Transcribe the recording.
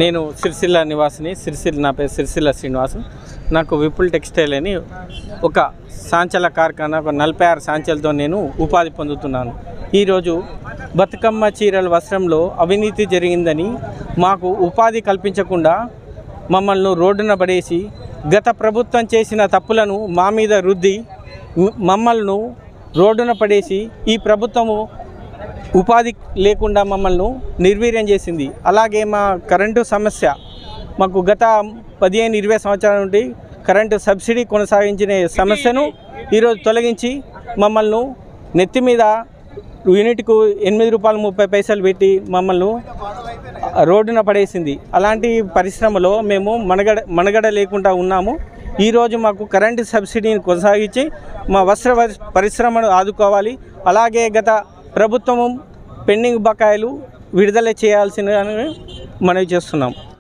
నేను సిరిసిల్ల నివాసిని. నా పేరు సిరిసిల్ల శ్రీనివాసు. నాకు విపుల్ టెక్స్టైల్ అని ఒక సాంచల కార్ఖానా, ఒక 46 సాంచలతో నేను ఉపాధి పొందుతున్నాను. ఈరోజు బతుకమ్మ చీరల వస్త్రంలో అవినీతి జరిగిందని మాకు ఉపాధి కల్పించకుండా మమ్మల్ని రోడ్డున పడేసి గత ప్రభుత్వం చేసిన తప్పులను మా మీద రుద్ది మమ్మల్ని రోడ్డున పడేసి ఈ ప్రభుత్వము ఉపాధి లేకుండా మమ్మల్ని నిర్వీర్యం చేసింది. అలాగే మా కరెంటు సమస్య, మాకు గత 15-20 సంవత్సరాల నుండి కరెంటు సబ్సిడీ కొనసాగించిన సమస్యను ఈరోజు తొలగించి మమ్మల్ని నెత్తి మీద యూనిట్కు ₹8.30 పెట్టి మమ్మల్ని రోడ్డున పడేసింది. అలాంటి పరిశ్రమలో మేము మనుగడ లేకుండా ఉన్నాము. ఈరోజు మాకు కరెంటు సబ్సిడీని కొనసాగించి మా వస్త్ర పరిశ్రమను ఆదుకోవాలి. అలాగే గత ప్రభుత్వము పెండింగ్ బకాయిలు విడుదల చేయాల్సిందని మనవి చేస్తున్నాం.